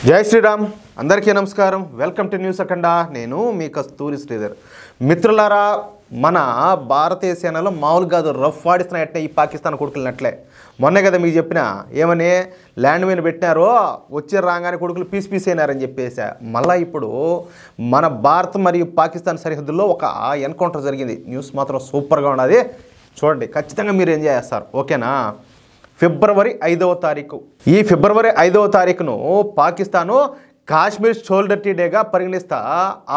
జై శ్రీరామ్ అందరికీ నమస్కారం. వెల్కమ్ టు న్యూస్ అఖండ. నేను మీ కస్తూరి శ్రీధర్. మిత్రులారా, మన భారతీయ సేనలో మామూలుగా కాదు, రఫ్ ఆడిస్తున్నట్టే ఈ పాకిస్తాన్ కొడుకులనట్లే. మొన్నే కదా మీకు చెప్పిన ఏమని ల్యాండ్ మైన్ పెట్టినారో వచ్చే రాగానే కొడుకులు పీస్ అయినారని చెప్పేసా. మళ్ళీ ఇప్పుడు మన భారత్ మరియు పాకిస్తాన్ సరిహద్దుల్లో ఒక ఎన్కౌంటర్ జరిగింది. న్యూస్ మాత్రం సూపర్గా ఉన్నది, చూడండి. ఖచ్చితంగా మీరు ఎంజాయ్ చేస్తారు, ఓకేనా? ఫిబ్రవరి 5వ తారీఖు. ఈ ఫిబ్రవరి 5వ తారీఖును పాకిస్తాను కాశ్మీర్ షోల్డర్టీ డేగా పరిగణిస్తా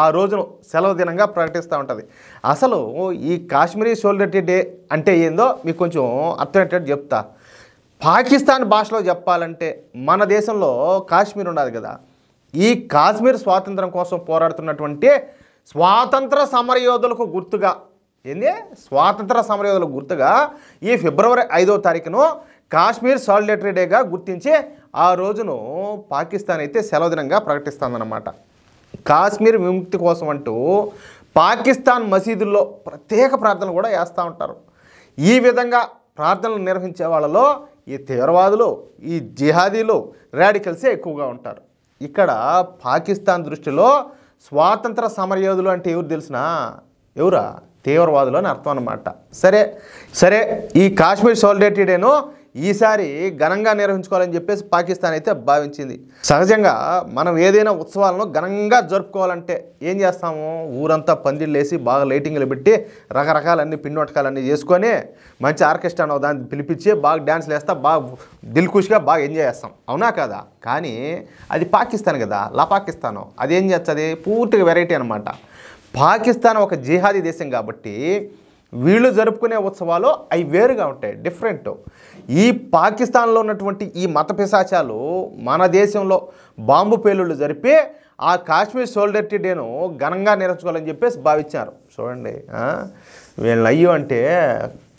ఆ రోజును సెలవు దినంగా ప్రకటిస్తూ ఉంటుంది. అసలు ఈ కాశ్మీరీ షోల్డర్టీ డే అంటే ఏందో మీకు కొంచెం అర్థమయ్యేటట్టు చెప్తా. పాకిస్తాన్ భాషలో చెప్పాలంటే మన దేశంలో కాశ్మీర్ ఉన్నది కదా, ఈ కాశ్మీర్ స్వాతంత్రం కోసం పోరాడుతున్నటువంటి స్వాతంత్ర సమరయోధులకు గుర్తుగా స్వాతంత్ర సమరయోధులకు గుర్తుగా ఈ ఫిబ్రవరి 5వ తారీఖును కాశ్మీర్ సాలిడేటరీ డేగా గుర్తించి ఆ రోజును పాకిస్తాన్ అయితే సెలవు దినంగా ప్రకటిస్తుందన్నమాట. కాశ్మీర్ విముక్తి కోసం అంటూ పాకిస్తాన్ మసీదుల్లో ప్రత్యేక ప్రార్థనలు కూడా చేస్తూ ఉంటారు. ఈ విధంగా ప్రార్థనలు నిర్వహించే వాళ్ళలో ఈ తీవ్రవాదులు, ఈ జిహాదీలు, రాడికల్సే ఎక్కువగా ఉంటారు. ఇక్కడ పాకిస్తాన్ దృష్టిలో స్వాతంత్ర సమరయోధులు అంటే ఎవరు తెలిసినా ఎవరా? తీవ్రవాదులు అని అర్థం అన్నమాట. సరే ఈ కాశ్మీర్ సాలిడేటరీ డేను ఈసారి ఘనంగా నిర్వహించుకోవాలని చెప్పేసి పాకిస్తాన్ అయితే భావించింది. సహజంగా మనం ఏదైనా ఉత్సవాలను ఘనంగా జరుపుకోవాలంటే ఏం చేస్తాము? ఊరంతా పందిళ్ళేసి బాగా లైటింగ్లు పెట్టి రకరకాలన్నీ పిండి వంటకాలన్నీ చేసుకొని మంచి ఆర్కెస్ట్రా దాన్ని పిలిపించి బాగా డ్యాన్స్లు వేస్తా బాగా దిల్ఖుష్గా బాగా ఎంజాయ్ చేస్తాం, అవునా కదా? కానీ అది పాకిస్తాన్ కదా, పాకిస్తాను అదేం చేస్తుంది? పూర్తిగా వెరైటీ అనమాట. పాకిస్తాన్ ఒక జిహాదీ దేశం కాబట్టి వీళ్ళు జరుపుకునే ఉత్సవాలు అవి వేరుగా ఉంటాయి, డిఫరెంట్. ఈ పాకిస్తాన్లో ఉన్నటువంటి ఈ మత పిశాచాలు మన దేశంలో బాంబు పేలుళ్ళు జరిపి ఆ కాశ్మీర్ సోల్డర్టీ డేను ఘనంగా నిర్వహించుకోవాలని చెప్పేసి భావించారు. చూడండి, వీళ్ళని అయ్యో అంటే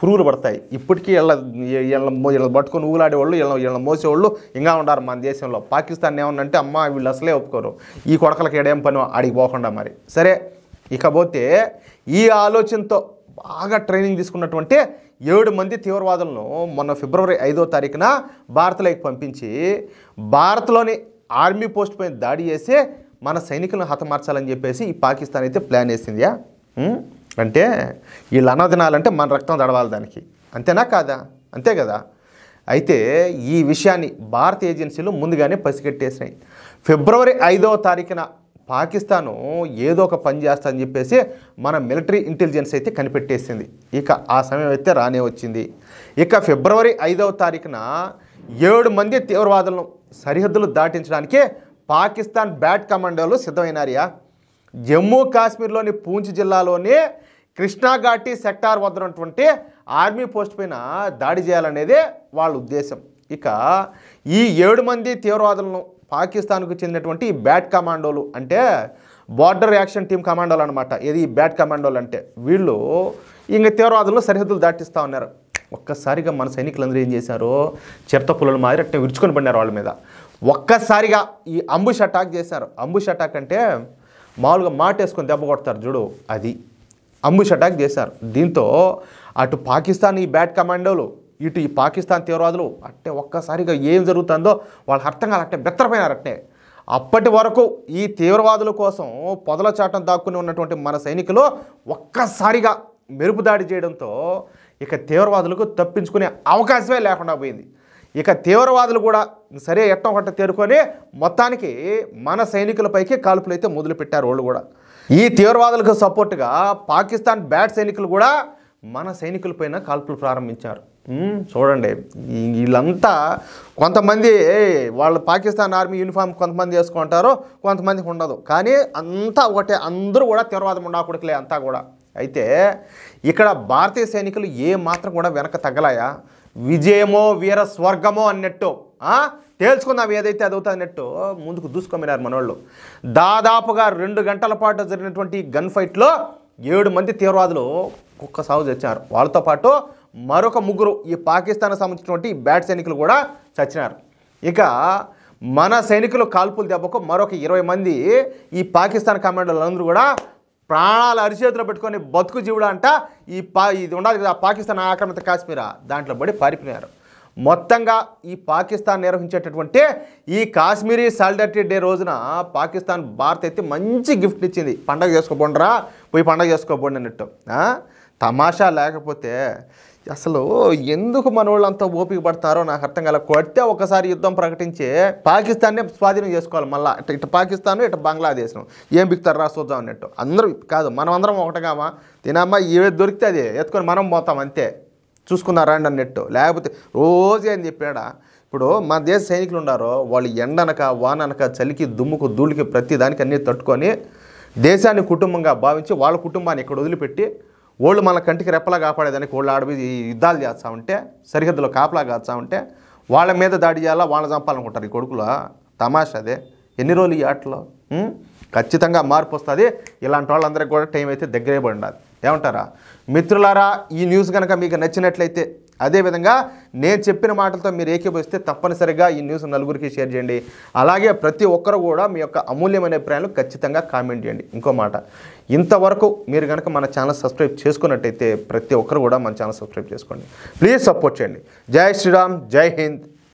పురుగులు పడతాయి. ఇప్పటికీ వీళ్ళ పట్టుకొని ఊలాడేవాళ్ళు, వీళ్ళ మోసేవాళ్ళు ఇంకా ఉండారు మన దేశంలో. పాకిస్తాన్ ఏమన్నంటే అమ్మ వీళ్ళు అసలే ఒప్పుకోరు, ఈ కొడకలకి ఏడేం పని అడిగి పోకుండా. మరి సరే, ఇకపోతే ఈ ఆలోచనతో బాగా ట్రైనింగ్ తీసుకున్నటువంటి 7 మంది తీవ్రవాదులను మొన్న ఫిబ్రవరి 5వ తారీఖున భారత్లోకి పంపించి భారత్లోని ఆర్మీ పోస్ట్ పైన దాడి చేసి మన సైనికులను హతమార్చాలని చెప్పేసి ఈ పాకిస్తాన్ అయితే ప్లాన్ వేసిందియా. అంటే వీళ్ళు అన్నదినాలంటే మన రక్తం తడవాలి దానికి, అంతేనా కాదా? అంతే కదా. అయితే ఈ విషయాన్ని భారత ఏజెన్సీలు ముందుగానే పసిగట్టేసినాయి. ఫిబ్రవరి 5వ తారీఖున పాకిస్తాను ఏదో ఒక పని చేస్తుందని చెప్పేసి మన మిలిటరీ ఇంటెలిజెన్స్ అయితే కనిపెట్టేసింది. ఇక ఆ సమయం అయితే రానే వచ్చింది. ఇక ఫిబ్రవరి 5వ తారీఖున 7 మంది తీవ్రవాదులను సరిహద్దులు దాటించడానికి పాకిస్తాన్ బ్యాట్ కమాండోలు సిద్ధమైనారియా. జమ్మూ కాశ్మీర్లోని పూంచ్ జిల్లాలోని కృష్ణాఘాటి సెక్టార్ వద్ద ఉన్నటువంటి ఆర్మీ పోస్ట్ పైన దాడి చేయాలనేదే వాళ్ళ ఉద్దేశం. ఇక ఈ 7 మంది తీవ్రవాదులను పాకిస్తాన్కు చెందినటువంటి ఈ బ్యాట్ కమాండోలు అంటే బార్డర్ యాక్షన్ టీమ్ కమాండోలు అనమాట. ఇది ఈ బ్యాట్ కమాండోలు అంటే వీళ్ళు ఇంక తీవ్రవాదులను సరిహద్దులు దాటిస్తూ ఉన్నారు. ఒక్కసారిగా మన సైనికులందరూ ఏం చేశారు? చిరత పుల్లల మాదిరి అట్టే విరుచుకొని పడినారు వాళ్ళ మీద. ఒక్కసారిగా ఈ అంబుష్ అటాక్ చేశారు. అంబుష్ అటాక్ అంటే మామూలుగా మాటేసుకొని దెబ్బ కొడతారు చూడు, అది అంబుష్ అటాక్ చేశారు. దీంతో అటు పాకిస్తాన్ ఈ బ్యాట్ కమాండోలు, ఇటు ఈ పాకిస్తాన్ తీవ్రవాదులు అట్టే ఒక్కసారిగా ఏం జరుగుతుందో వాళ్ళు అర్థం కాదు, అట్టే బెత్తరపోయినారు. అట్టే అప్పటి వరకు ఈ తీవ్రవాదుల కోసం పొదల చాటం దాక్కుని ఉన్నటువంటి మన సైనికులు ఒక్కసారిగా మెరుపు దాడి చేయడంతో ఇక తీవ్రవాదులకు తప్పించుకునే అవకాశమే లేకుండా పోయింది. ఇక తీవ్రవాదులు కూడా సరే ఎట్టం ఒకట తేరుకొని మొత్తానికి మన సైనికులపైకి కాల్పులు అయితే మొదలుపెట్టారు వాళ్ళు కూడా. ఈ తీవ్రవాదులకు సపోర్టుగా పాకిస్తాన్ బ్యాట్ సైనికులు కూడా మన సైనికులపైన కాల్పులు ప్రారంభించారు. చూడండి, వీళ్ళంతా కొంతమంది వాళ్ళు పాకిస్తాన్ ఆర్మీ యూనిఫామ్ కొంతమంది వేసుకుంటారు, కొంతమందికి ఉండదు. కానీ అంతా ఒకటే, అందరూ కూడా తీవ్రవాదం ఉండాకుడుకులే అంతా కూడా. అయితే ఇక్కడ భారతీయ సైనికులు ఏ మాత్రం కూడా వెనక తగ్గలాయా. విజయమో వీర స్వర్గమో అన్నట్టు తేల్చుకుందాం, ఏదైతే అదవుతుంది అన్నట్టు ముందుకు దూసుకోమన్నారు మనోళ్ళు. దాదాపుగా 2 గంటల పాటు జరిగినటువంటి గన్ ఫైట్లో 7 మంది తీవ్రవాదులు ఒక్క సాగు తెచ్చారు. వాళ్ళతో పాటు మరొక 3 ఈ పాకిస్తాన్కి సంబంధించినటువంటి బ్యాట్ సైనికులు కూడా చచ్చినారు. ఇక మన సైనికులు కాల్పుల దెబ్బకు మరొక 20 మంది ఈ పాకిస్తాన్ కమాండోలందరూ కూడా ప్రాణాలు అరిచేతిలో పెట్టుకొని బతుకు జీవుడు అంట ఇది ఉండాలి కదా పాకిస్తాన్ ఆక్రమిత కాశ్మీరా, దాంట్లో పడి పారిపోయినారు. మొత్తంగా ఈ పాకిస్తాన్ నిర్వహించేటటువంటి ఈ కాశ్మీరీ సాలిడారిటీ డే రోజున పాకిస్తాన్ భారత్ అయితే మంచి గిఫ్ట్ ఇచ్చింది. పండగ చేసుకోబోండిరా, పోయి పండగ చేసుకోబోండి అన్నట్టు. తమాషా లేకపోతే అసలు ఎందుకు మన వాళ్ళు అంతా ఓపిక పడతారో నాకు అర్థం కాలే. కొడితే ఒకసారి యుద్ధం ప్రకటించి పాకిస్తాన్నే స్వాధీనం చేసుకోవాలి. మళ్ళీ ఇటు పాకిస్తాన్ ఇటు బంగ్లాదేశం ఏం బిక్తారు రా చూద్దాం అన్నట్టు. అందరూ కాదు, మనం అందరం ఒకటిగామా తినమ్మా, ఏది దొరికితే అది ఎత్తుకొని మనం పోతాం అంతే, చూసుకున్నారా అండి అన్నట్టు. లేకపోతే రోజు ఏం చెప్పాడా. ఇప్పుడు మన దేశ సైనికులు ఉన్నారో వాళ్ళు ఎండనక వాననక చలికి దుమ్ముకు ధూళికి ప్రతి దానికి అన్నీ తట్టుకొని దేశాన్ని కుటుంబంగా భావించి వాళ్ళ కుటుంబాన్ని ఇక్కడ వదిలిపెట్టి వాళ్ళు మన కంటికి రెప్పలా కాపాడేదానికి వాళ్ళు ఆడబోయి యుద్ధాలు చేస్తూ ఉంటే, సరిహద్దులో కాపలా కాస్తా ఉంటే వాళ్ళ మీద దాడి చేయాలా, వాళ్ళని చంపాలనుకుంటారు ఈ కొడుకులు. తమాషా అదే. ఎన్ని రోజులు ఈ ఆటలో? ఖచ్చితంగా మార్పు వస్తుంది. ఇలాంటి వాళ్ళందరికీ కూడా టైం అయితే దగ్గరే పడి ఉండాలి. ఏమంటారా మిత్రులారా? ఈ న్యూస్ కనుక మీకు నచ్చినట్లయితే, అదేవిధంగా నేను చెప్పిన మాటలతో మీరు ఏకీభవిస్తే తప్పనిసరిగా ఈ న్యూస్ నలుగురికి షేర్ చేయండి. అలాగే ప్రతి ఒక్కరు కూడా మీ యొక్క అమూల్యమైన అభిప్రాయాలు ఖచ్చితంగా కామెంట్ చేయండి. ఇంకో మాట, ఇంతవరకు మీరు కనుక మన ఛానల్ సబ్స్క్రైబ్ చేసుకున్నట్టయితే ప్రతి ఒక్కరు కూడా మన ఛానల్ సబ్స్క్రైబ్ చేసుకోండి. ప్లీజ్ సపోర్ట్ చేయండి. జై శ్రీరామ్, జై హింద్.